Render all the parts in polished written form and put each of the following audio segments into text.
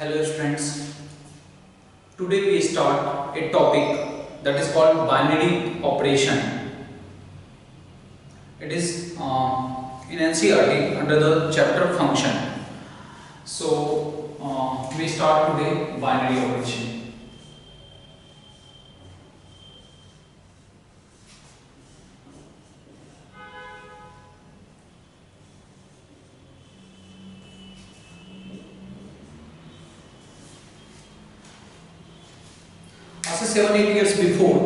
Hello students, today we start a topic that is called binary operation. It is in NCERT under the chapter function. So we start today binary operation. आज से 7-8 years before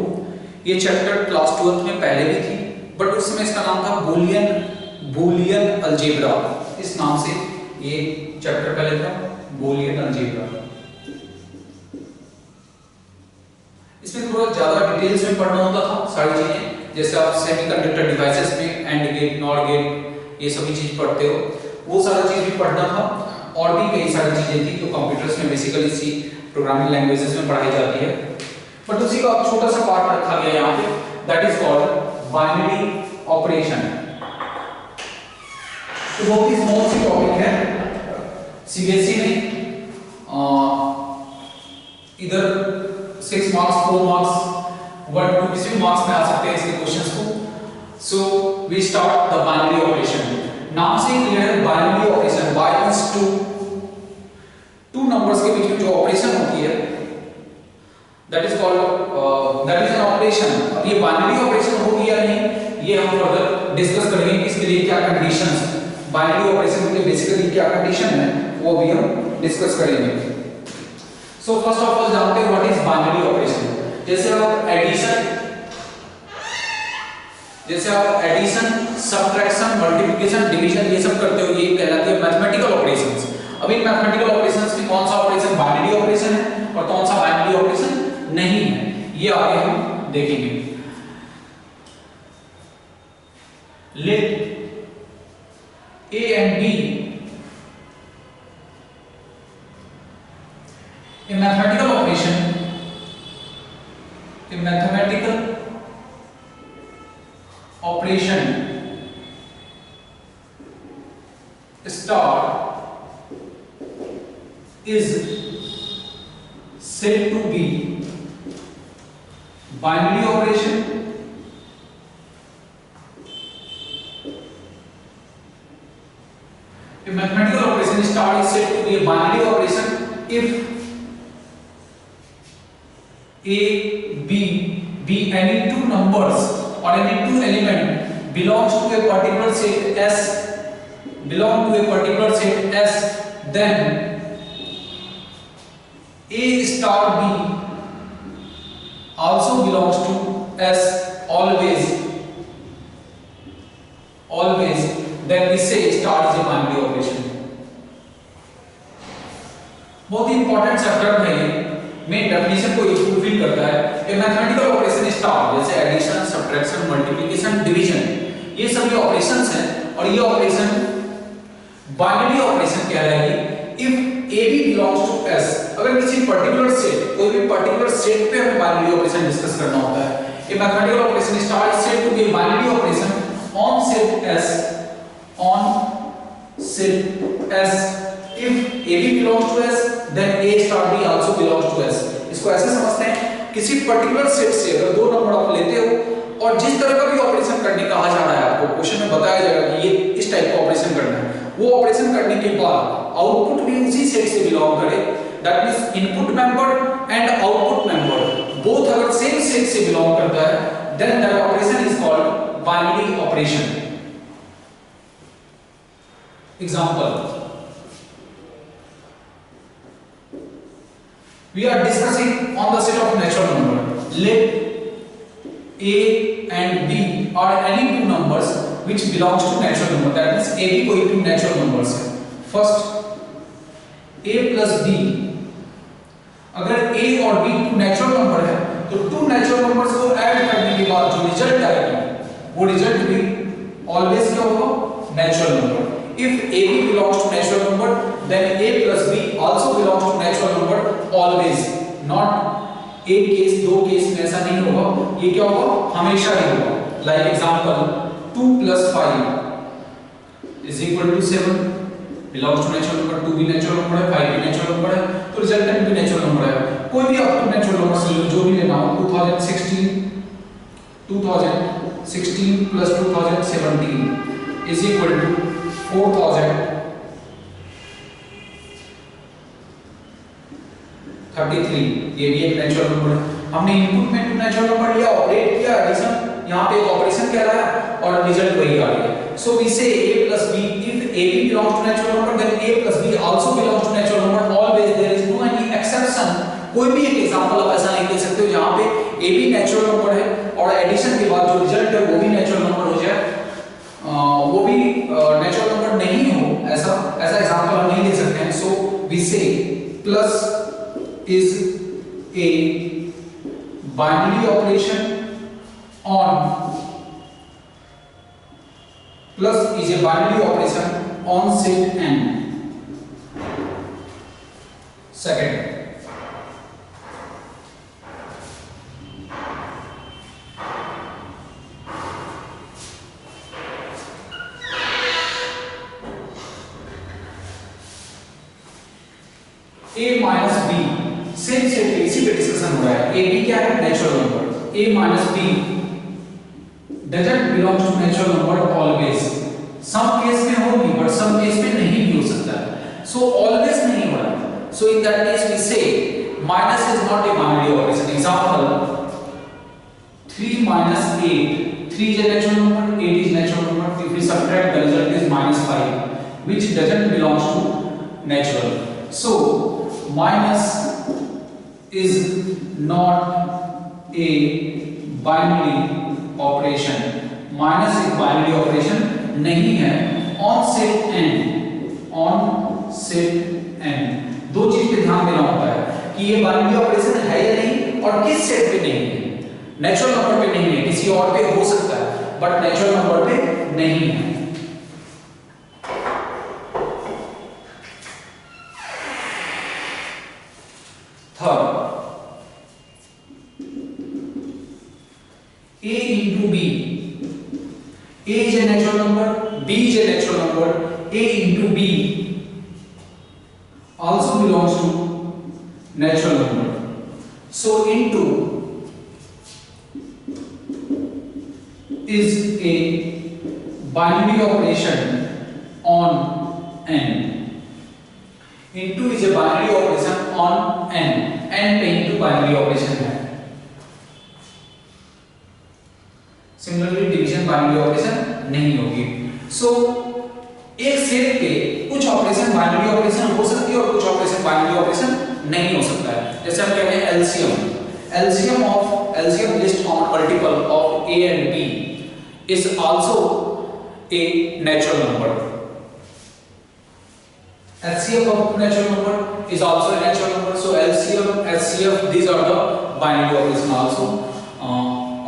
ये chapter class 12th में पहले भी थी, but उस समय इसका नाम था बूलियन अलजेब्रा। इस नाम से ये चैप्टर पहले था, बूलियन अलजेब्रा। इसमें थोड़ा ज्यादा डिटेल्स में पढ़ना होता था सारी चीजें, जैसे आप सेमीकंडक्टर डिवाइसेस में एंड गेट, नॉट गेट, ये सभी चीज पढ़ते हो, वो सारा चीज भी पढ़ना था। और भी कई सारी चीजें थी जो कंप्यूटर्स में बेसिकली सी प्रोग्रामिंग लैंग्वेजेस में पढ़ाई जाती है, बट उसी का छोटा सा पार्ट रखा गया यहाँ पे, that is called binary operation. तो बहुत ही स्मॉल सी टॉपिक है, सीबीएसई में इधर 6 मार्क्स 4 मार्क्स 1 2 किसी भी मार्क्स में आ सकते हैं इसके क्वेश्चंस को। So we start the binary operation. नाम से ही क्लियर है, binary operation, by means two numbers के बीच में जो ऑपरेशन होती है that is called that is an operation. अब ये बाइनरी ऑपरेशन होगी या नहीं ये हम फर्दर डिस्कस करेंगे कि इसके लिए क्या कंडीशंस, बाइनरी ऑपरेशन के लिए बेसिकली क्या कंडीशन है वो भी हम डिस्कस करेंगे। सो फर्स्ट ऑफ ऑल जानते हैं व्हाट इज बाइनरी ऑपरेशन। जैसे आप एडिशन, सब्ट्रैक्शन, मल्टीप्लिकेशन, डिवीजन ये सब करते हो, ये कहलाती है मैथमेटिकल ऑपरेशंस। अब इन मैथमेटिकल ऑपरेशंस में कौन सा ऑपरेशन बाइनरी ऑपरेशन है और कौन सा बाइनरी ऑपरेशन नहीं है, ये आगे हम देखेंगे। Let A and B a mathematical operation star is said to be binary operation a mathematical operation star is said to be a binary operation if A, B be any two numbers or any two element belongs to a particular set S, then A star B also belongs to S always, then we say star is a binary operation. बहुत ही important chapter है ये, main definition को ये fulfil करता है। A mathematical operation star, जैसे addition, subtraction, multiplication, division, ये सभी ऑपरेशंस हैं और ये ऑपरेशन बाइनरी ऑपरेशन कहलाएगी if a b belongs to S. अगर किसी पर्टिकुलर सेट, कोई भी पर्टिकुलर सेट पे हमें बाइनरी ऑपरेशन डिस्कस करना होता है। A mathematical operation star is said to be a binary operation on set S if AB belongs to S then A star B also belongs to S। इसको ऐसे समझते हैं, किसी पर्टिकुलर सेट से अगर दो नंबर आप लेते हो और जिस तरह का भी ऑपरेशन करने कहा जा रहा है, आपको क्वेश्चन में बताया जाएगा कि ये इस टाइप का ऑपरेशन करना है, वो ऑपरेशन करने के बाद आउटपुट भी उसी सेट से बिलोंग करे, that means input member and output member both अगर सेम सेट से बिलोंग करता है then that operation is called binary operation. Example, we are discussing on the set of natural number. Let A and B are any two numbers which belongs to natural number, that means A B कोई two natural numbers है। First A plus B, अगर A और B two natural number है तो two natural numbers को add करने के बाद जो रिजल्ट आएगा वो रिजल्ट भी ऑलवेज क्या होगा, natural number। If AB belongs to natural number then A plus B also belongs to natural number always, not एक केस दो केस में ऐसा नहीं होगा, ये क्या होगा, हमेशा ही होगा। Like example 2 plus 5 is equal to 7, belongs to natural number, 2 भी नेचुरल नंबर है, 5 भी नेचुरल नंबर है, तो रिजल्टेंट भी नेचुरल नंबर है। कोई भी आपको नेचुरल नंबर से जो भी लेना हो, 2016 plus 2017 is equal to 4033, ये भी एक नेचुरल नंबर है। हमने इनपुट में नेचुरल नंबर लिया, ऑपरेट किया, एडिशन, यहाँ पे एक ऑपरेशन कह रहा है और रिजल्ट वही आ गया। So we say a plus b, if ab belongs to natural number then a plus b also belongs to natural number, always there is no any exception। कोई भी एक एग्जांपल आप ऐसा नहीं दे सकते हो जहाँ पे a भी नेचुरल नंबर है और एडिशन के बाद जो रिजल्ट है वो भी नेचुरल नंबर हो जाए, वो भी नेचुरल नंबर नहीं हो, ऐसा एग्जांपल हम नहीं दे सकते हैं। So we say plus is a binary operation on plus is a binary operation on set n। Second, a minus b, same इसी पे डिस्कशन हो रहा है। a b क्या है? Natural number. a minus b doesn't belong to natural number always। some case में होगी but some case में नहीं भी हो सकता है। so always नहीं हो रहा है। so in that case we say minus is not a binary operation। example 3 minus 8, 3 is a natural number, 8 is natural number, if we subtract the result is -5 which doesn't belongs to natural। so minus is not a binary operation, minus एक binary operation नहीं है on set n। On set n दो चीज पे ध्यान देना होता है कि ये बाइनरी ऑपरेशन है या नहीं और किस सेट पे नहीं है। नेचुरल नंबर पे नहीं है, किसी और पे हो सकता है बट नेचुरल नंबर पे नहीं है। Third, a into b, a is a natural number, b is a natural number, a into b also belongs to natural number। so into is a binary operation on n। into is a binary operation on n पे into binary operation है। Similarly division binary operation नहीं होगी। सो एक set पे कुछ operation binary operation हो सकती है और कुछ ऑपरेशन बाइनरी ऑपरेशन नहीं हो सकता है। जैसे हम कहते हैं LCM list common multiple of a and b is also a natural number। LCM of natural number is also a natural number। so LCM, HCF, these are the binary operation also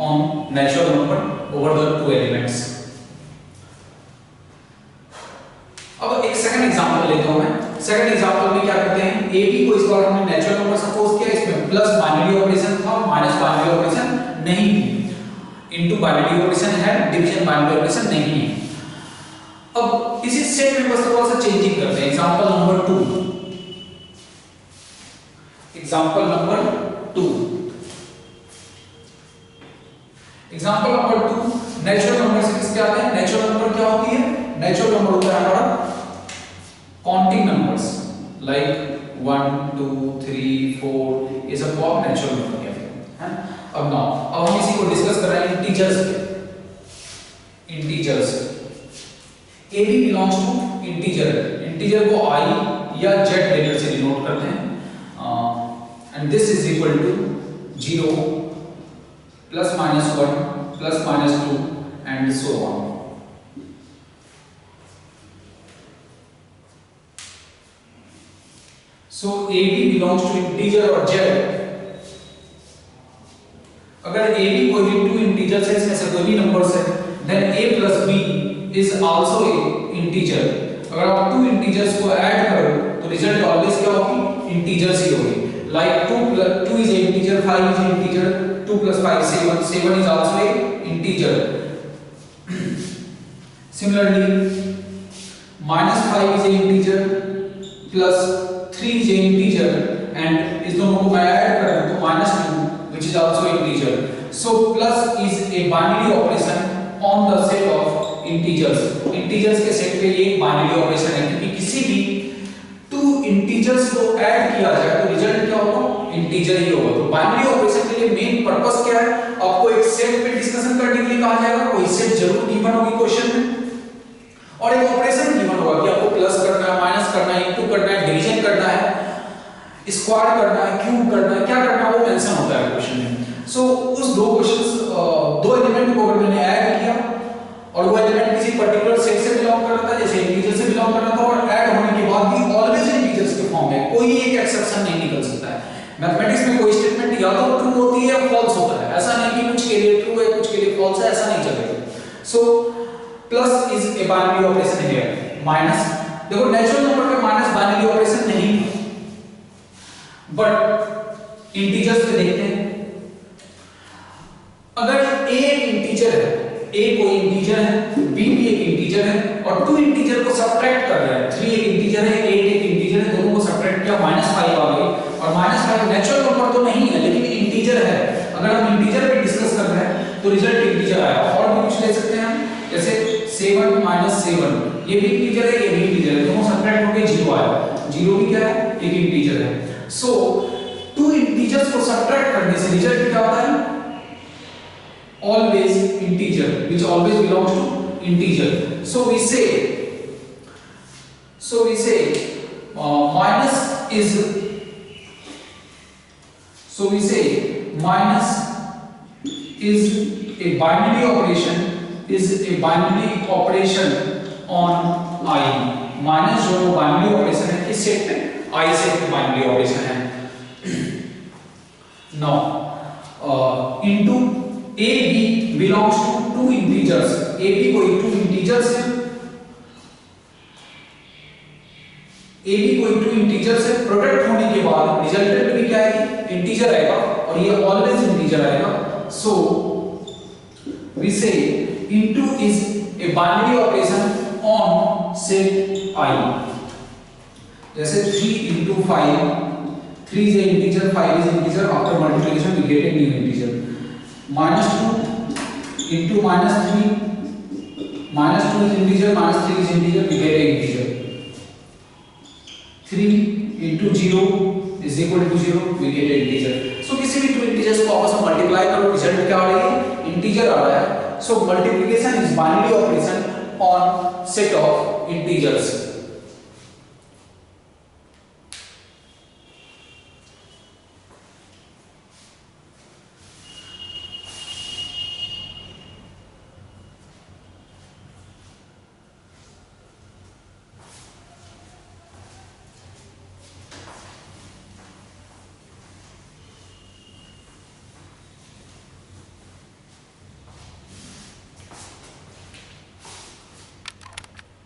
on natural number over the two elements। अब एक second example लेता हूं मैं। Second example में क्या करते हैं, a b को इस बार हमने नेचुरल नंबर सपोज किया, इसमें प्लस बाइनरी ऑपरेशन था, माइनस बाइनरी ऑपरेशन नहीं थी, इनटू बाइनरी ऑपरेशन है, डिवीजन बाइनरी ऑपरेशन नहीं है। अब इसी सेट में बस थोड़ा सा चेंजिंग करते हैं। Example number 2, example number 2 natural number से किसके आते हैं? नेचुरल नंबर क्या होती है? नेचुरल नंबर होता है हमारा काउंटिंग नंबर्स लाइक 1 2 3 4, ये सब को आप नेचुरल नंबर कहते हैं। अब हम इसी को डिस्कस कर रहे हैं इंटीजर्स पे। Integers a b belongs to integer. Integer को i या z लेटर से डिनोट करते हैं and this is equal to 0 plus minus 1 plus minus 2 and so on. So a b belongs to integer और z। अगर a b कोई भी two integers है, इसमें से कोई भी नंबर्स है, then a plus b is also a integer। अगर आप टू इंटीजर्स को ऐड करो तो रिजल्ट ऑलवेज क्या होगी? इंटीजर्स ही होगी। Like 2 is a integer, 5 is an integer, 2 plus 5 7 is also a integer। Similarly -5 is a integer plus 3 is a integer and इस दोनों को मैं ऐड कर दूं तो -2 which is also integer. So plus is a binary operation on the set of integers. Integers के set पे ये एक binary operation है क्योंकि किसी भी टू इंटीजर्स को ऐड किया जाए तो रिजल्ट क्या होगा? इंटीजर ही होगा. तो बाइनरी ऑपरेशन के लिए मेन पर्पस क्या है? आपको एक सेट पे डिस्कशन करने के लिए कहा जाएगा. कोई सेट जरूर गिवन होगी क्वेश्चन में और एक ऑपरेशन गिवन होगा कि आपको प्लस करना है, माइनस करना है, इनटू करना है, डिवीजन करना है, स्क्वायर करना है, क्यूब करना है, क्या करना है वो मेंशन होता है क्वेश्चन में. सो उस दो क्वेश्चंस दो एलिमेंट को अगर मैंने ऐड किया और वो एलिमेंट किसी पर्टिकुलर सेट से बिलोंग कर रहा था, जैसे इंटीजर से बिलोंग कर रहा था और ऐड होने के बाद भी ऑलवेज इंटीजर्स के फॉर्म में, कोई एक एक्सेप्शन नहीं निकल सकता है. मैथमेटिक्स में कोई स्टेटमेंट या तो ट्रू होती है या फॉल्स होता है. ऐसा नहीं कि कुछ के लिए ट्रू है कुछ के लिए फॉल्स है, ऐसा नहीं चलेगा. So plus is a binary operation here. Minus, देखो नेचुरल नंबर में माइनस बाइनरी ऑपरेशन नहीं है बट इंटीजर्स में देखते हैं. अगर a एक इंटीजर है, a कोई इंटीजर है, b भी एक इंटीजर है और टू इंटीजर को सब्ट्रैक्ट कर रहे हैं. 3 एक इंटीजर है, 8 एक इंटीजर है, दोनों को सब्ट्रैक्ट किया -5 आ गई और -5 नेचुरल नंबर तो नहीं है लेकिन इंटीजर है. अगर हम इंटीजर पे डिस्कस कर रहे हैं तो रिजल्ट इंटीजर आया. और भी कुछ ले सकते हैं जैसे 7 - 7, ये भी इंटीजर है ये भी इंटीजर है, दोनों सब्ट्रैक्ट होके 0 आया. 0 भी क्या है? एक इंटीजर है. सो टू इंटीजर्स को सब्ट्रैक्ट करने से रिजल्ट क्या होता है? Always integer, which always belongs to integer. So we say minus is a binary operation on I. Minus जो बाइनरी ऑपरेशन है किस सेट पे? I सेट पे बाइनरी ऑपरेशन है. Now into a b belongs to two integers. a b कोई two integers है, a b कोई two integers है. प्रोडक्ट होने के बाद रिजल्टेंट भी क्या है? इंटीजर आएगा और ये ऑलवेज इंटीजर आएगा. सो वी से into is a binary operation on set I. जैसे 3 into 5, 3 is an integer, 5 is integer. After multiplication we get a new integer. -2 into -3, -2 is integer, -3 is integer, we get a integer. 3 into 0 is equal to 0, we get a integer. So किसी भी two integers को आपस में multiply करो, result क्या आ रही है? Integer आ रहा है. So multiplication is binary operation on set of integers.